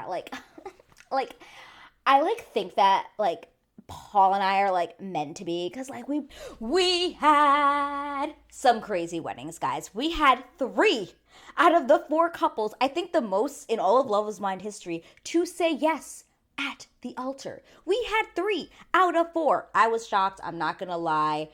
that, like, I, like, think that, like, Paul and I are, like, meant to be, because, like, we had some crazy weddings, guys. We had 3 out of the 4 couples, I think the most in all of Love Is Blind history, to say yes at the altar. We had 3 out of 4. I was shocked, I'm not gonna lie.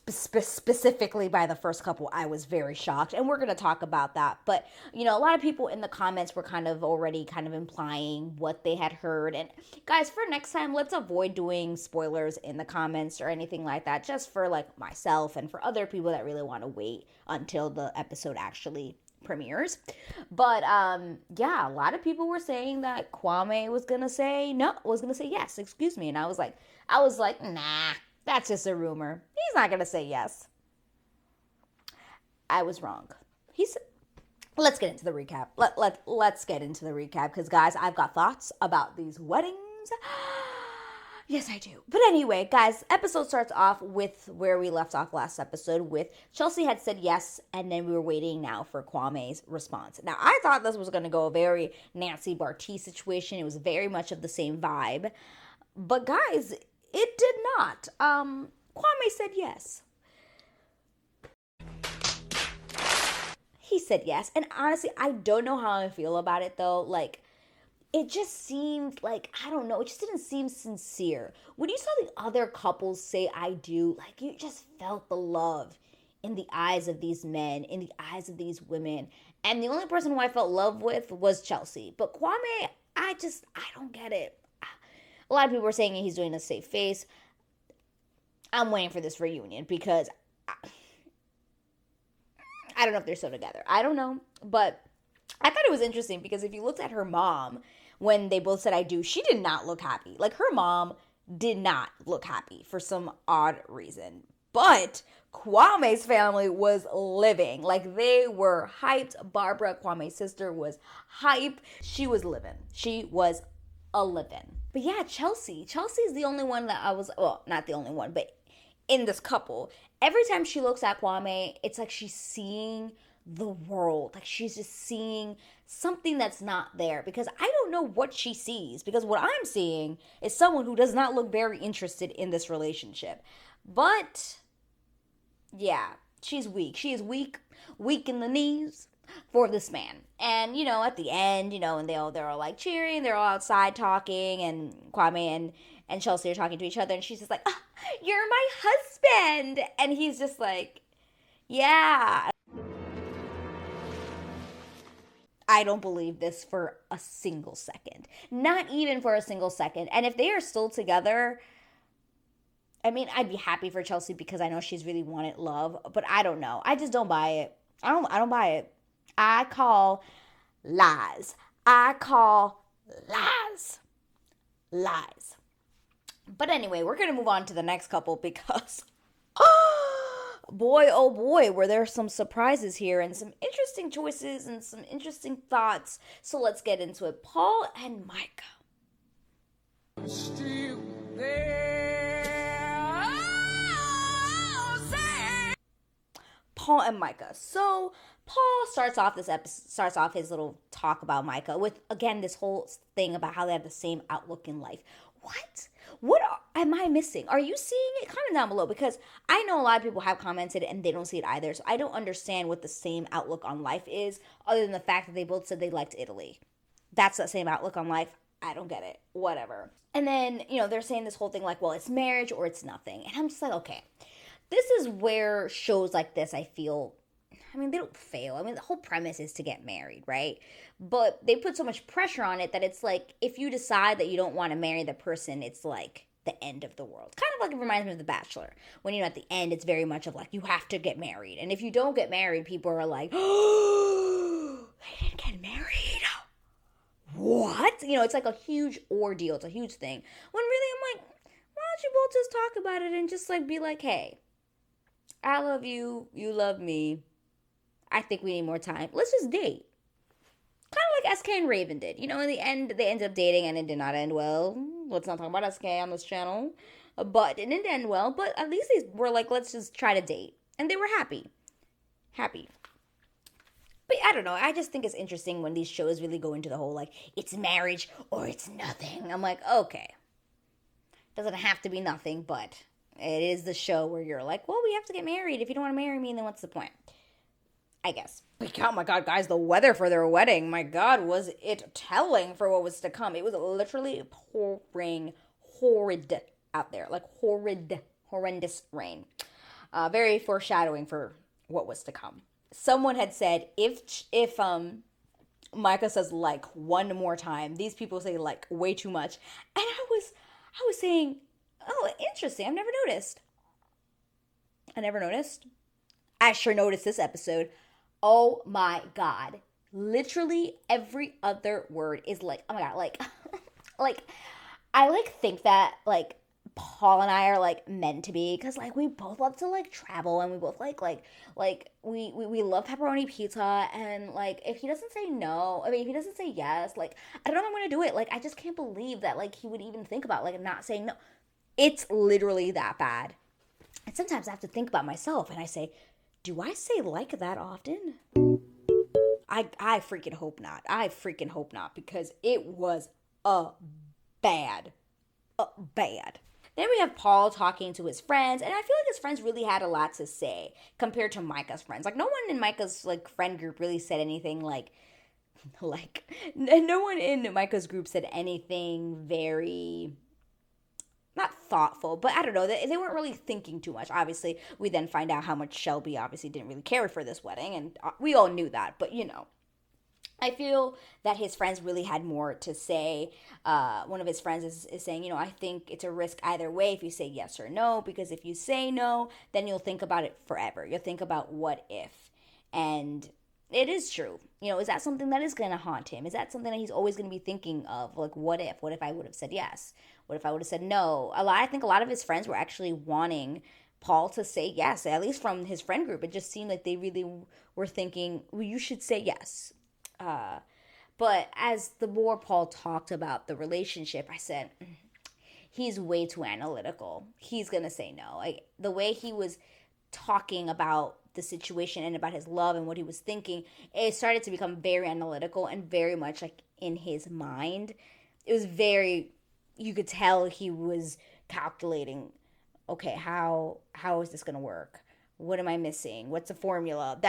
Specifically by the first couple, I was very shocked, and we're going to talk about that. But, you know, a lot of people in the comments were kind of already kind of implying what they had heard. And guys, for next time, let's avoid doing spoilers in the comments or anything like that, just for, like, myself and for other people that really want to wait until the episode actually premieres. But yeah, a lot of people were saying that Kwame was gonna say yes, excuse me. And I was like, nah, that's just a rumor. He's not gonna say yes. I was wrong. Let's get into the recap. Let's get into the recap, because guys, I've got thoughts about these weddings. Yes, I do. But anyway, guys, episode starts off with where we left off last episode, with Chelsea had said yes, and then we were waiting now for Kwame's response. Now, I thought this was going to go a very Nancy Barty situation. It was very much of the same vibe. But guys, it did not. Kwame said yes. He said yes. And honestly, I don't know how I feel about it, though. Like, it just seemed like, I don't know, it just didn't seem sincere. When you saw the other couples say I do, like, you just felt the love in the eyes of these men, in the eyes of these women. And the only person who I felt love with was Chelsea. But Kwame, I don't get it. A lot of people were saying he's doing a safe face. I'm waiting for this reunion, because I don't know if they're still together. I don't know. But I thought it was interesting, because if you looked at her mom, when they both said I do, she did not look happy. Like, her mom did not look happy for some odd reason. But Kwame's family was living. Like, they were hyped. Barbara, Kwame's sister, was hype. She was living. She was a living. But yeah, Chelsea's the only one that I was, well, not the only one, but in this couple, every time she looks at Kwame, it's like she's seeing the world. Like, she's just seeing something that's not there, because I don't know what she sees, because what I'm seeing is someone who does not look very interested in this relationship. But yeah, she's weak. She is weak in the knees for this man. And, you know, at the end, you know, and they're all like cheering, they're all outside talking, and Kwame and Chelsea are talking to each other, and she's just like, oh, you're my husband. And he's just like, yeah. I don't believe this for a single second. Not even for a single second. And if they are still together, I mean, I'd be happy for Chelsea, because I know she's really wanted love, but I don't know. I just don't buy it. I don't buy it. I call lies. I call lies. Lies. But anyway, we're going to move on to the next couple, because boy, oh boy, were there some surprises here and some interesting choices and some interesting thoughts. So let's get into it. Paul and Micah. Still there. Paul and Micah. So Paul starts off his little talk about Micah with, again, this whole thing about how they have the same outlook in life. What am I missing? Are you seeing it? Comment down below, because I know a lot of people have commented and they don't see it either. So I don't understand what the same outlook on life is, other than the fact that they both said they liked Italy. That's the same outlook on life. I don't get it. Whatever. And then, you know, they're saying this whole thing like, well, it's marriage or it's nothing. And I'm just like, okay. This is where shows like this, I feel, I mean, they don't fail. I mean, the whole premise is to get married, right? But they put so much pressure on it that it's like, if you decide that you don't want to marry the person, it's like the end of the world. Kind of like, it reminds me of The Bachelor. When, you know, at the end, it's very much of like, you have to get married. And if you don't get married, people are like, oh, they didn't get married. What? You know, it's like a huge ordeal. It's a huge thing. When really, I'm like, why don't you both just talk about it and just like be like, hey, I love you. You love me. I think we need more time. Let's just date. Kind of like SK and Raven did. You know, in the end, they ended up dating and it did not end well. Let's not talk about SK on this channel. But it didn't end well. But at least they were like, let's just try to date. And they were happy. Happy. But I don't know. I just think it's interesting when these shows really go into the whole like it's marriage or it's nothing. I'm like, okay, doesn't have to be nothing, but it is the show where you're like, well, we have to get married. If you don't want to marry me, then what's the point? I guess. But oh my god, guys, the weather for their wedding, my god, was it telling for what was to come. It was literally pouring horrid out there. Like horrendous rain. Very foreshadowing for what was to come. Someone had said if Micah says like one more time, these people say like way too much. And I was saying, oh, interesting. I've never noticed. I never noticed. I sure noticed this episode. Oh my god. Literally every other word is like, oh my god, like like I like think that like Paul and I are like meant to be because like we both love to like travel and we both we love pepperoni pizza and like if he doesn't say no, I mean if he doesn't say yes, like I don't know if I'm gonna do it. Like I just can't believe that like he would even think about like not saying no. It's literally that bad. And sometimes I have to think about myself and I say, do I say like that often? I freaking hope not. I freaking hope not because it was bad. Bad. Then we have Paul talking to his friends, and I feel like his friends really had a lot to say compared to Micah's friends. Like no one in Micah's like friend group really said anything like no one in Micah's group said anything very not thoughtful, but I don't know. They weren't really thinking too much. Obviously, we then find out how much Shelby obviously didn't really care for this wedding, and we all knew that. But you know, I feel that his friends really had more to say. One of his friends is saying, you know, I think it's a risk either way if you say yes or no, because if you say no, then you'll think about it forever. You'll think about what if. And it is true. You know, is that something that is going to haunt him? Is that something that he's always going to be thinking of? Like, what if? What if I would have said yes? What if I would have said no? I think a lot of his friends were actually wanting Paul to say yes, at least from his friend group. It just seemed like they really were thinking, well, you should say yes. But as the more Paul talked about the relationship, I said, he's way too analytical. He's going to say no. Like the way he was talking about the situation and about his love and what he was thinking, it started to become very analytical and very much like in his mind. It was very, you could tell he was calculating, okay, how is this going to work? What am I missing? What's the formula?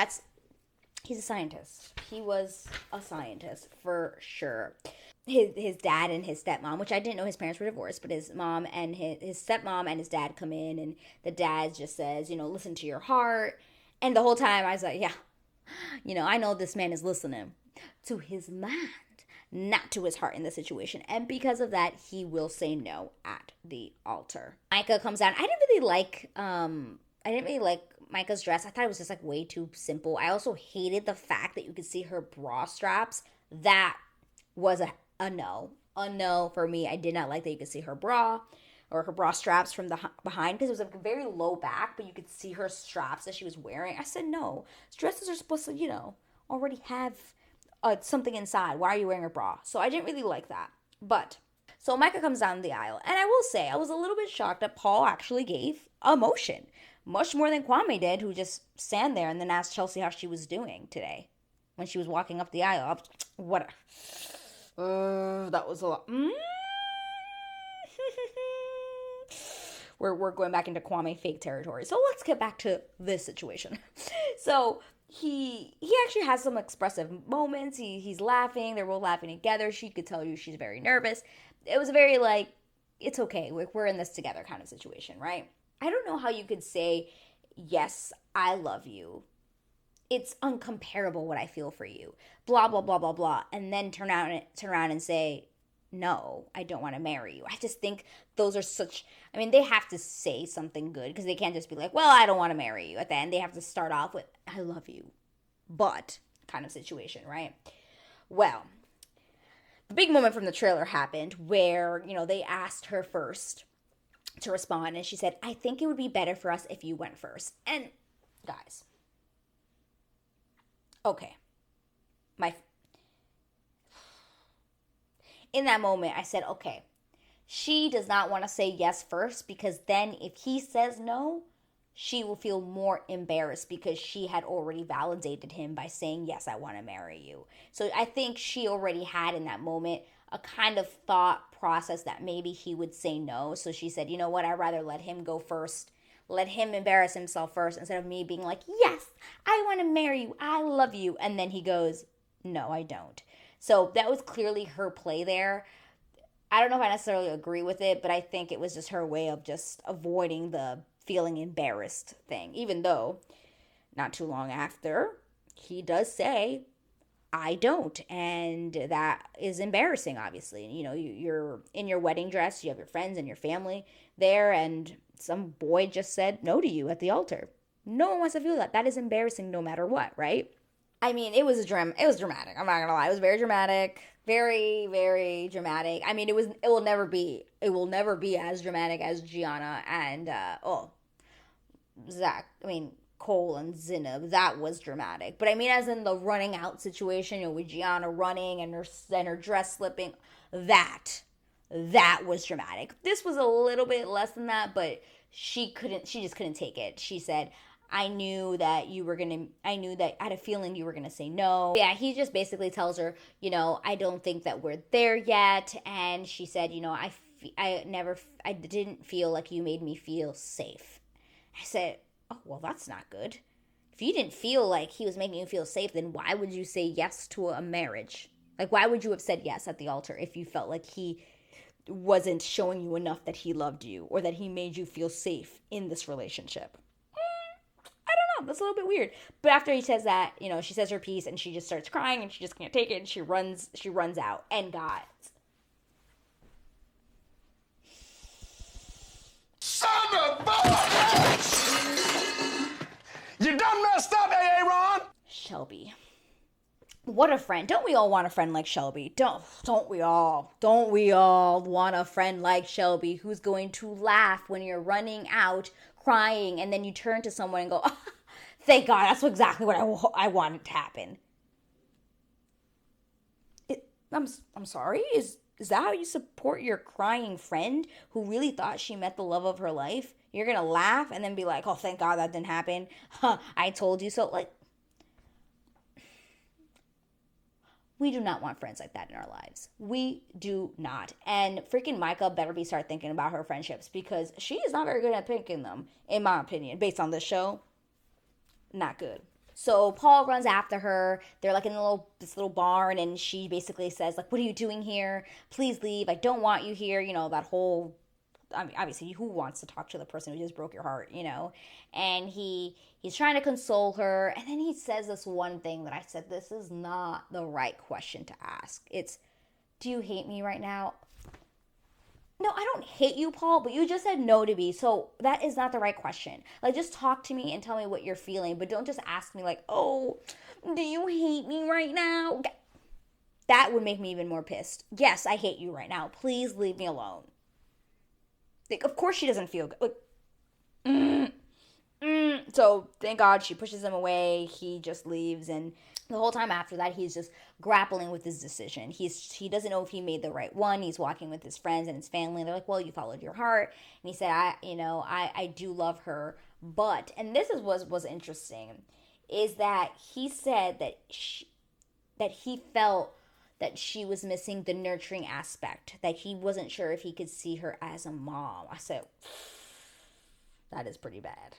He's a scientist. He was a scientist for sure. His dad and his stepmom, which I didn't know his parents were divorced, but his mom and his stepmom and his dad come in, and the dad just says, you know, listen to your heart. And the whole time I was like, yeah, you know, I know this man is listening to his mind, not to his heart in the situation. And because of that, he will say no at the altar. Micah comes down. I didn't really like Micah's dress. I thought it was just like way too simple. I also hated the fact that you could see her bra straps. That was a no. A no for me. I did not like that you could see her bra or her bra straps from the behind because it was a very low back, but you could see her straps that she was wearing. I said no. Dresses are supposed to, you know, already have something inside. Why are you wearing a bra? So I didn't really like that. But so Micah comes down the aisle, and I will say I was a little bit shocked that Paul actually gave emotion. Much more than Kwame did, who just stand there and then asked Chelsea how she was doing today when she was walking up the aisle. What? That was a lot. We're going back into Kwame fake territory. So let's get back to this situation. So he actually has some expressive moments. He's laughing. They're both laughing together. She could tell you she's very nervous. It was very like, it's okay. We're in this together kind of situation, right? I don't know how you could say, yes, I love you. It's uncomparable what I feel for you. Blah, blah, blah, blah, blah. And then turn around and say, no, I don't want to marry you. I just think those are they have to say something good because they can't just be like, well, I don't want to marry you. At the end, they have to start off with, I love you, but kind of situation, right? Well, the big moment from the trailer happened where, you know, they asked her first to respond, and she said, I think it would be better for us if you went first. And guys, okay, in that moment I said, okay, she does not want to say yes first because then if he says no, she will feel more embarrassed because she had already validated him by saying, yes, I want to marry you. So I think she already had in that moment a kind of thought process that maybe he would say no. So she said, you know what, I'd rather let him go first. Let him embarrass himself first instead of me being like, yes, I want to marry you. I love you. And then he goes, no, I don't. So that was clearly her play there. I don't know if I necessarily agree with it, but I think it was just her way of just avoiding the feeling embarrassed thing, even though not too long after he does say, I don't, and that is embarrassing. Obviously, you know, you're in your wedding dress, you have your friends and your family there, and some boy just said no to you at the altar. No one wants to feel that. That is embarrassing no matter what, right? I mean, it was dramatic. I'm not gonna lie, it was very dramatic, very, very dramatic. I mean, it will never be as dramatic as Gianna and Zach. I mean, Cole and Zinab. That was dramatic. But I mean, as in the running out situation, you know, with Gianna running and her dress slipping, that was dramatic. This was a little bit less than that, but she just couldn't take it. She said, I knew that I had a feeling you were gonna say no. Yeah, he just basically tells her, you know, I don't think that we're there yet. And she said, you know, I didn't feel like you made me feel safe. I said, oh, well, that's not good. If you didn't feel like he was making you feel safe, then why would you say yes to a marriage? Like, why would you have said yes at the altar if you felt like he wasn't showing you enough that he loved you or that he made you feel safe in this relationship? I don't know. That's a little bit weird. But after he says that, you know, she says her piece and she just starts crying and she just can't take it and she runs out. And guys, son of a bitch! You done messed up, Aaron! Shelby. What a friend. Don't we all want a friend like Shelby? Don't we all? Don't we all want a friend like Shelby who's going to laugh when you're running out crying and then you turn to someone and go, oh, thank God, that's exactly what I wanted to happen. I'm sorry? Is that how you support your crying friend who really thought she met the love of her life? You're going to laugh and then be like, oh, thank God that didn't happen. Huh, I told you so. Like, we do not want friends like that in our lives. We do not. And freaking Micah better start thinking about her friendships because she is not very good at picking them, in my opinion, based on this show. Not good. So Paul runs after her. They're like in this little barn, and she basically says, like, what are you doing here? Please leave. I don't want you here. You know, that whole, I mean, obviously, who wants to talk to the person who just broke your heart, you know? And he's trying to console her, and then he says this one thing that I said, this is not the right question to ask. It's, do you hate me right now? No, I don't hate you, Paul, but you just said no to me, so that is not the right question. Like, just talk to me and tell me what you're feeling, but don't just ask me like, oh, do you hate me right now? That would make me even more pissed. Yes, I hate you right now. Please leave me alone. Like, of course she doesn't feel good. Like, So, thank God she pushes him away. He just leaves, and the whole time after that, he's just grappling with his decision. He doesn't know if he made the right one. He's walking with his friends and his family. And they're like, well, you followed your heart. And he said, I do love her. But, and this is what was interesting, is that he said that he felt that she was missing the nurturing aspect, that he wasn't sure if he could see her as a mom. I said, that is pretty bad.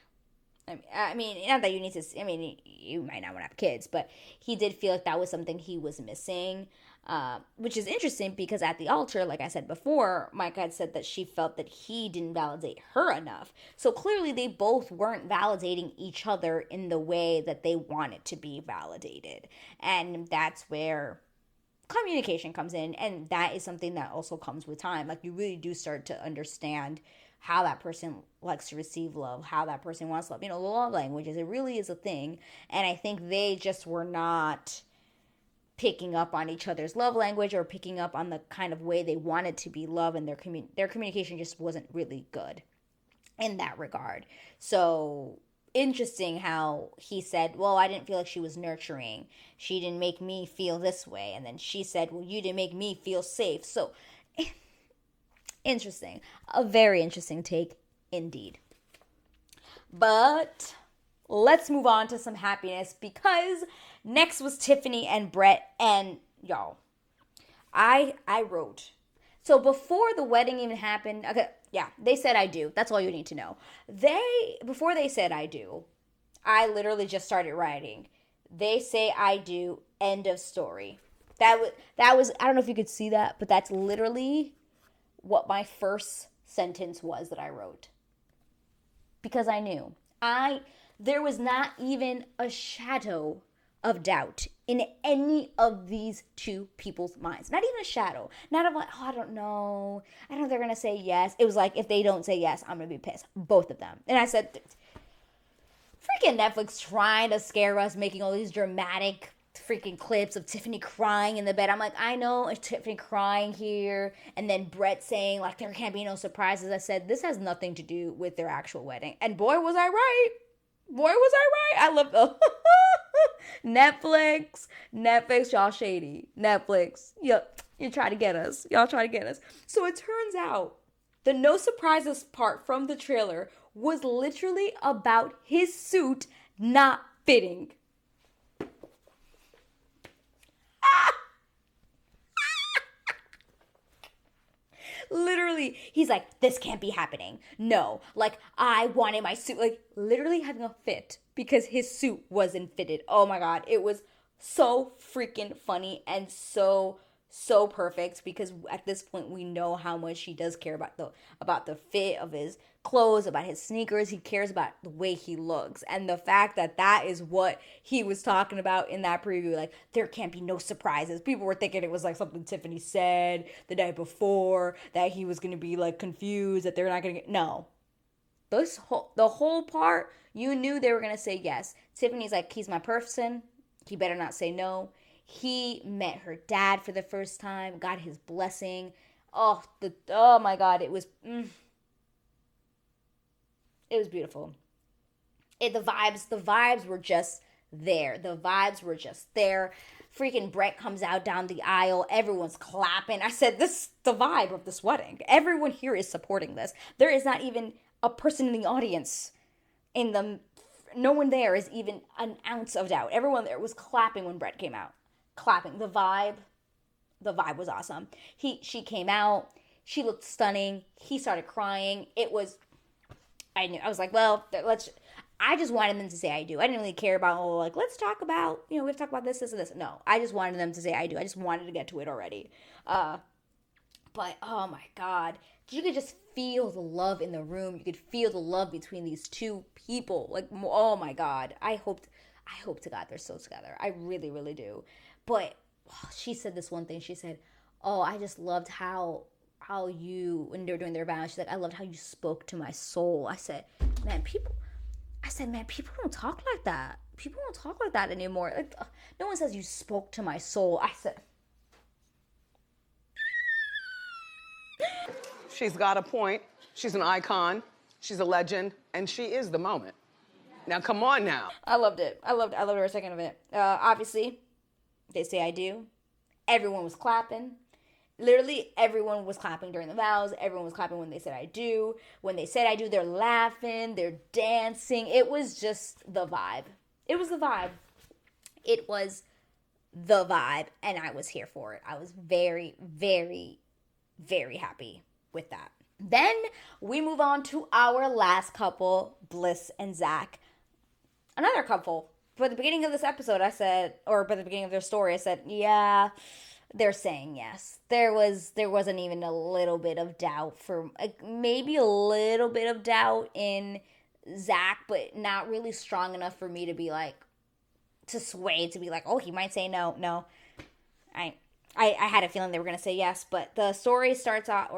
I mean, not that you need to, I mean, you might not want to have kids, but he did feel like that was something he was missing, which is interesting because at the altar, like I said before, Micah had said that she felt that he didn't validate her enough. So clearly they both weren't validating each other in the way that they wanted to be validated. And that's where communication comes in, and that is something that also comes with time. Like, you really do start to understand how that person likes to receive love, how that person wants love. You know, the love languages, it really is a thing. And I think they just were not picking up on each other's love language or picking up on the kind of way they wanted to be loved, and their communication just wasn't really good in that regard. So interesting how he said, well, I didn't feel like she was nurturing. She didn't make me feel this way. And then she said, well, you didn't make me feel safe. So interesting. A very interesting take indeed. But let's move on to some happiness, because next was Tiffany and Brett. And y'all, I wrote. So before the wedding even happened, okay, yeah, they said I do. That's all you need to know. Before they said I do, I literally just started writing. They say I do, end of story. That was I don't know if you could see that, but that's literally what my first sentence was that I wrote. Because I knew. There was not even a shadow of doubt in any of these two people's minds. Not even a shadow. Not of like, oh, I don't know. I don't know if they're going to say yes. It was like, if they don't say yes, I'm going to be pissed. Both of them. And I said, freaking Netflix trying to scare us, making all these dramatic freaking clips of Tiffany crying in the bed. I'm like, I know it's Tiffany crying here. And then Brett saying, like, there can't be no surprises. I said, this has nothing to do with their actual wedding. And boy, was I right. Boy, was I right. I love the Netflix, y'all shady. Netflix, yep, you try to get us. Y'all try to get us. So it turns out the no surprises part from the trailer was literally about his suit not fitting. Literally, he's like, this can't be happening. No, like, I wanted my suit, like, literally having a fit because his suit wasn't fitted. Oh my God, it was so freaking funny and so perfect, because at this point we know how much he does care about the fit of his clothes, about his sneakers. He cares about the way he looks, and the fact that is what he was talking about in that preview. Like, there can't be no surprises. People were thinking it was like something Tiffany said the night before, that he was gonna be like confused, that they're not gonna get no. The whole part, you knew they were gonna say yes. Tiffany's like, he's my person. He better not say no. He met her dad for the first time, got his blessing. Oh my God, it was beautiful. The vibes were just there. The vibes were just there. Freaking Brett comes out down the aisle. Everyone's clapping. I said, this is the vibe of this wedding. Everyone here is supporting this. There is not even a person in the audience no one there is even an ounce of doubt. Everyone there was clapping when Brett came out. Clapping. The vibe was awesome. She came out. She looked stunning. He started crying. I was like, well, I just wanted them to say I do. I didn't really care about, let's talk about, we have to talk about this, and this. No, I just wanted them to say I do. I just wanted to get to it already. But, oh my God, you could just feel the love in the room. You could feel the love between these two people. Like, oh my God, I hope to God they're still together. I really, really do. But she said this one thing. She said, oh, I just loved how you, when they were doing their vows, she's like, I loved how you spoke to my soul. I said, man, people don't talk like that. People don't talk like that anymore. Like, no one says you spoke to my soul. I said, she's got a point. She's an icon. She's a legend, and she is the moment. Now, come on now. I loved it. I loved every second of it. Obviously, they say I do. Everyone was clapping. Literally, everyone was clapping during the vows. Everyone was clapping when they said I do. When they said I do, they're laughing. They're dancing. It was just the vibe. It was the vibe. It was the vibe, and I was here for it. I was very, very, very happy with that. Then we move on to our last couple, Bliss and Zach. Another couple. But at the beginning of this episode, I said, or by the beginning of their story, I said, yeah, they're saying yes. There wasn't even a little bit of doubt maybe a little bit of doubt in Zach, but not really strong enough for me to be like, to sway, to be like, oh, he might say no. I had a feeling they were going to say yes, but the story starts off,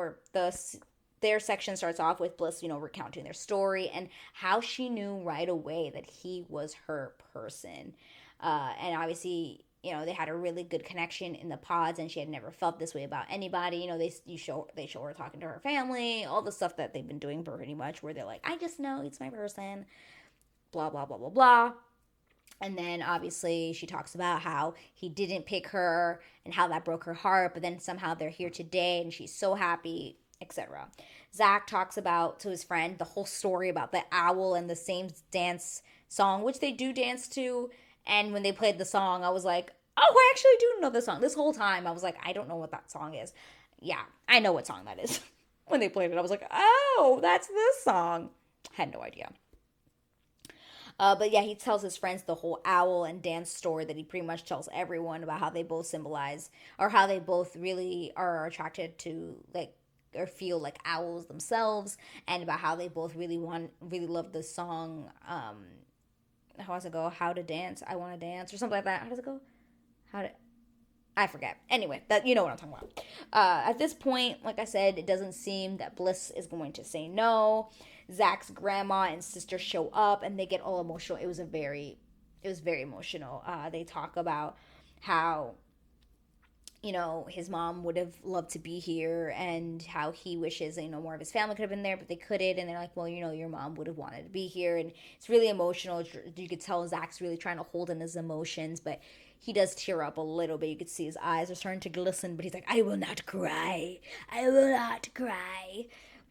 their section starts off with Bliss, recounting their story and how she knew right away that he was her person. And obviously, they had a really good connection in the pods, and she had never felt this way about anybody. They show her talking to her family, all the stuff that they've been doing pretty much, where they're like, I just know it's my person, blah, blah, blah, blah, blah. And then obviously she talks about how he didn't pick her and how that broke her heart, but then somehow they're here today and she's so happy. etc. Zach talks about to his friend the whole story about the owl and the same dance song, which they do dance to. And when they played the song, I was like, oh, I actually do know the song. This whole time, I was like, I don't know what that song is. Yeah, I know what song that is. When they played it, I was like, oh, that's this song. Had no idea. But yeah, he tells his friends the whole owl and dance story that he pretty much tells everyone about how they both symbolize or how they both really are attracted to like or feel like owls themselves, and about how they both really love the song. How does it go? How to dance? I want to dance or something like that. How does it go? I forget. Anyway, that you know what I'm talking about. At this point, like I said, it doesn't seem that Bliss is going to say no. Zach's grandma and sister show up and they get all emotional. It was very emotional. They talk about how, you know, his mom would have loved to be here and how he wishes, you know, more of his family could have been there, but they couldn't. And they're like, well, you know, your mom would have wanted to be here. And it's really emotional. You could tell Zach's really trying to hold in his emotions, but he does tear up a little bit. You could see his eyes are starting to glisten, but he's like, I will not cry. I will not cry.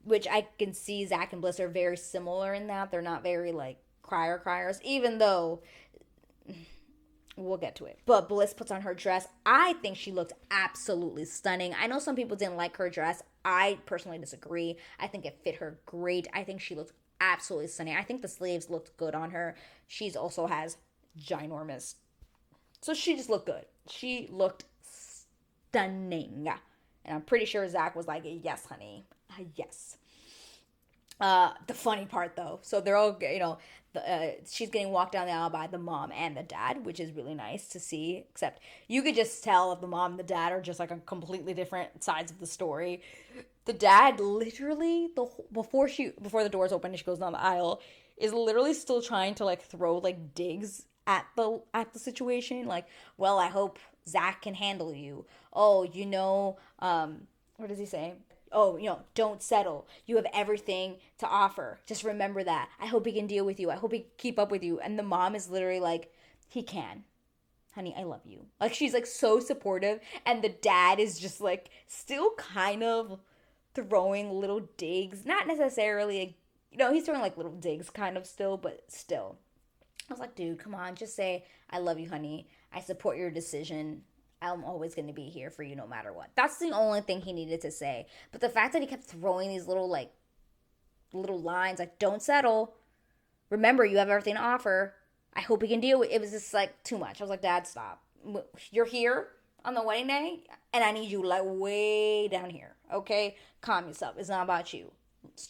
Which I can see Zach and Bliss are very similar in that. They're not very, like, criers, even though we'll get to it. But Bliss puts on her dress. I think she looked absolutely stunning. I know some people didn't like her dress. I personally disagree. I think it fit her great. I think she looked absolutely stunning. I think the sleeves looked good on her. She's also has ginormous. So she just looked good. She looked stunning. And I'm pretty sure Zach was like, yes, honey. Yes. The funny part, though. So they're all, you know, she's getting walked down the aisle by the mom and the dad, which is really nice to see. Except you could just tell if the mom and the dad are just like on completely different sides of the story. The dad literally, before the doors open and she goes down the aisle, is literally still trying to like throw like digs at the situation. Like, well, I hope Zach can handle you. Oh, you know, what does he say? Oh, you know, don't settle. You have everything to offer. Just remember that. I hope he can deal with you. I hope he can keep up with you. And the mom is literally like, he can. Honey, I love you. Like, she's like so supportive. And the dad is just like still kind of throwing little digs. Not necessarily, you know, he's throwing like little digs kind of still, but still. I was like, dude, come on. Just say, I love you, honey. I support your decision. I'm always going to be here for you no matter what. That's the only thing he needed to say. But the fact that he kept throwing these little lines like, don't settle. Remember, you have everything to offer. I hope we can deal with it. It was just like too much. I was like, Dad, stop. You're here on the wedding day and I need you like way down here. Okay? Calm yourself. It's not about you.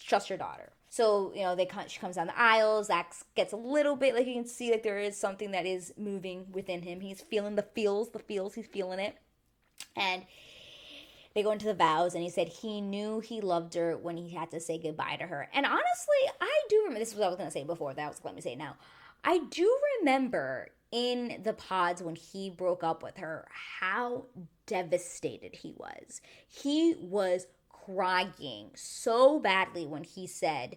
Trust your daughter. So, you know, she comes down the aisle. Zach gets a little bit, like you can see, like there is something that is moving within him. He's feeling the feels, he's feeling it. And they go into the vows, and he said he knew he loved her when he had to say goodbye to her. And honestly, I do remember, this is what I was going to say before, let me say it now. I do remember in the pods when he broke up with her, how devastated he was. He was crying so badly when he said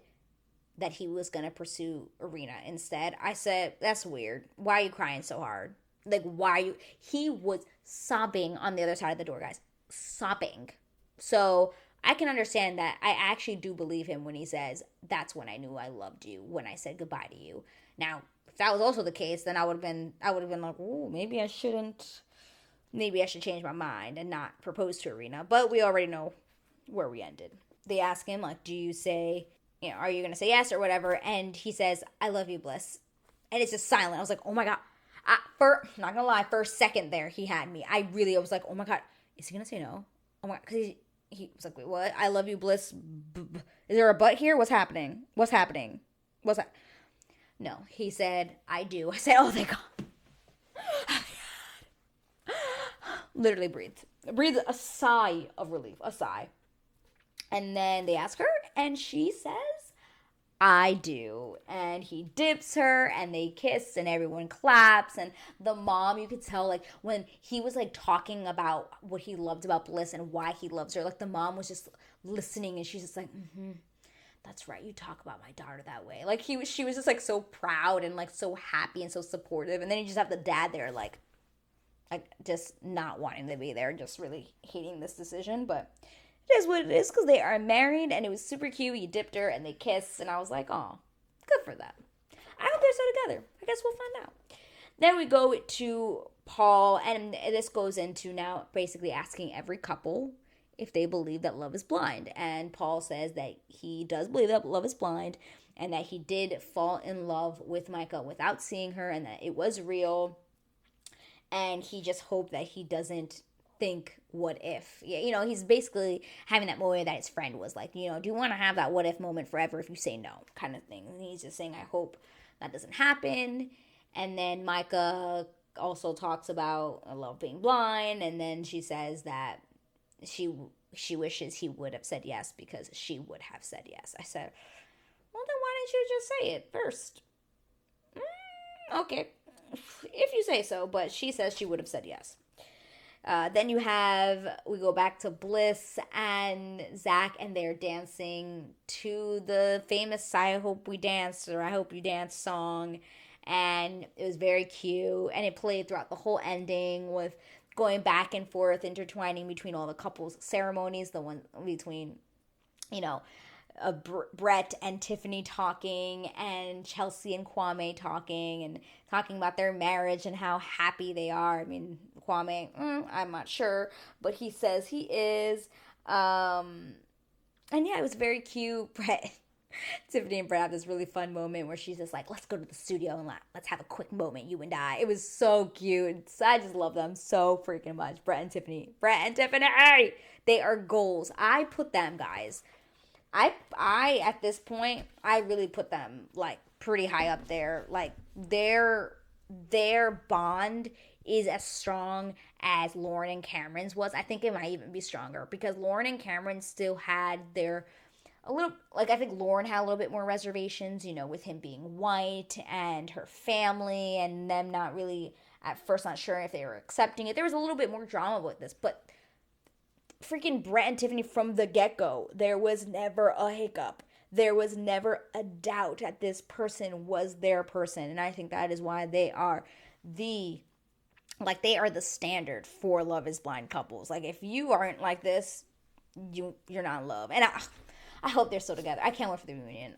that he was going to pursue Irina instead. I said, that's weird. Why are you crying so hard? Like, he was sobbing on the other side of the door, guys. Sobbing. So I can understand that. I actually do believe him when he says, that's when I knew I loved you, when I said goodbye to you. Now, if that was also the case, then I would have been like, oh, maybe I should change my mind and not propose to Irina. But we already know where we ended. They ask him, like, do you say, you know, are you going to say yes or whatever? And he says, I love you, Bliss. And it's just silent. I was like, oh my God. Not going to lie, for a second there, he had me. I was like, oh my God, is he going to say no? Oh my God. Because he was like, wait, what? I love you, Bliss. Is there a but here? What's happening? What's that? No, he said, I do. I said, oh, thank God. Literally breathed a sigh of relief, a sigh. And then they ask her, and she says, I do. And he dips her, and they kiss, and everyone claps. And the mom, you could tell, like, when he was, like, talking about what he loved about Bliss and why he loves her, like, the mom was just listening, and she's just like, that's right, you talk about my daughter that way. Like, she was just, like, so proud and, like, so happy and so supportive. And then you just have the dad there, like just not wanting to be there, just really hating this decision. But it is what it is because they are married and it was super cute. He dipped her and they kissed and I was like, oh, good for them. I hope they're still together. I guess we'll find out. Then we go to Paul, and this goes into now basically asking every couple if they believe that love is blind. And Paul says that he does believe that love is blind and that he did fall in love with Micah without seeing her and that it was real. And he just hoped that he doesn't think what if. You know, he's basically having that moment that his friend was like, you know, do you want to have that what if moment forever if you say no kind of thing. And he's just saying, I hope that doesn't happen. And then Micah also talks about love being blind. And then she says that she wishes he would have said yes because she would have said yes. I said, well, then why didn't you just say it first? Okay, if you say so, but she says she would have said yes. Then we go back to Bliss and Zach, and they're dancing to the famous I Hope We Dance or I Hope You Dance song. And it was very cute. And it played throughout the whole ending with going back and forth, intertwining between all the couples' ceremonies, the one between, you know, Brett and Tiffany talking and Chelsea and Kwame talking and talking about their marriage and how happy they are. I mean, Kwame, I'm not sure, but he says he is. And yeah, it was very cute. Tiffany and Brett have this really fun moment where she's just like, let's go to the studio and let's have a quick moment, you and I. It was so cute. I just love them so freaking much. Brett and Tiffany, they are goals. I put them, guys. I at this point, I really put them like pretty high up there. Like their bond is as strong as Lauren and Cameron's was. I think it might even be stronger because Lauren and Cameron still had I think Lauren had a little bit more reservations, you know, with him being white and her family and them not really at first not sure if they were accepting it. There was a little bit more drama with this, but freaking Brett and Tiffany from the get-go, there was never a hiccup. There was never a doubt that this person was their person. And I think that is why they are the standard for Love is Blind couples. Like, if you aren't like this, you're not in love. And I hope they're still together. I can't wait for the reunion.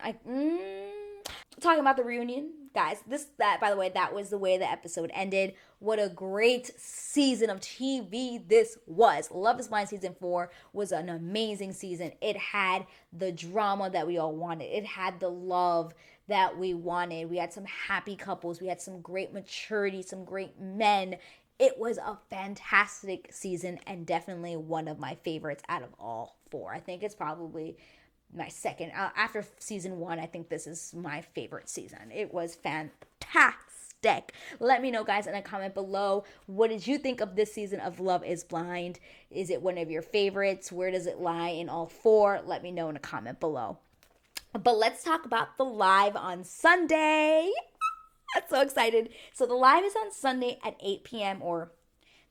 Talking about the reunion, guys, by the way, that was the way the episode ended. What a great season of TV this was. Love is Blind season 4 was an amazing season. It had the drama that we all wanted. It had the love that we wanted. We had some happy couples. We had some great maturity, some great men. It was a fantastic season and definitely one of my favorites out of all 4. I think it's probably my second. After season 1, I think this is my favorite season. It was fantastic. Let me know, guys, in a comment below. What did you think of this season of Love is Blind? Is it one of your favorites? Where does it lie in all 4? Let me know in a comment below. But let's talk about the live on Sunday. I'm so excited. So the live is on Sunday at 8 p.m. or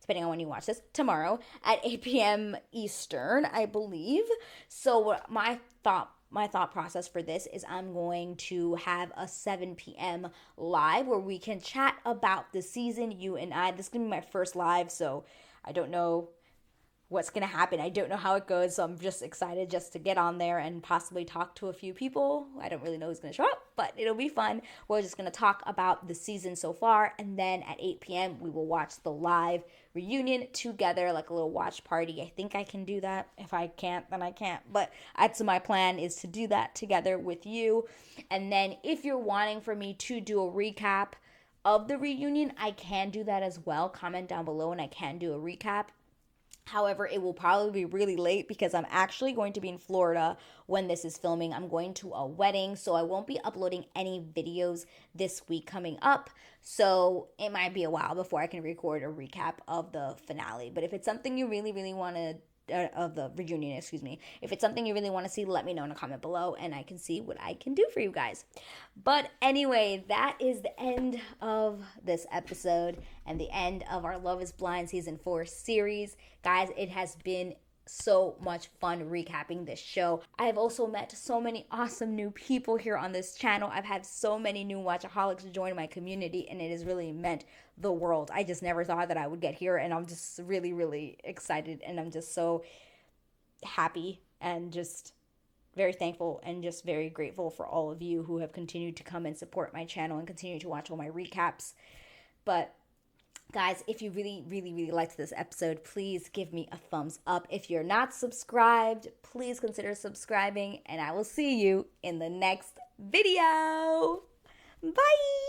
depending on when you watch this, tomorrow at 8 p.m. Eastern, I believe. So my thought process for this is I'm going to have a 7 p.m. live where we can chat about the season, you and I. This is going to be my first live, so I don't know what's going to happen. I don't know how it goes, so I'm just excited just to get on there and possibly talk to a few people. I don't really know who's going to show up, but it'll be fun. We're just going to talk about the season so far, and then at 8 p.m. we will watch the live reunion together, like a little watch party. I think I can do that. If I can't, then I can't, but that's my plan, is to do that together with you. And then if you're wanting for me to do a recap of the reunion, I can do that as well. Comment down below and I can do a recap. However, it will probably be really late because I'm actually going to be in Florida when this is filming. I'm going to a wedding, so I won't be uploading any videos this week coming up. So it might be a while before I can record a recap of the finale. But if it's something you really, really want to, of the reunion, excuse me. If it's something you really want to see, let me know in a comment below and I can see what I can do for you guys. But anyway, that is the end of this episode and the end of our Love is Blind Season 4 series. Guys, it has been so much fun recapping this show. I have also met so many awesome new people here on this channel. I've had so many new Watchaholics join my community and it has really meant the world. I just never thought that I would get here and I'm just really, really excited and I'm just so happy and just very thankful and just very grateful for all of you who have continued to come and support my channel and continue to watch all my recaps. But guys, if you really, really, really liked this episode, please give me a thumbs up. If you're not subscribed, please consider subscribing, and I will see you in the next video. Bye!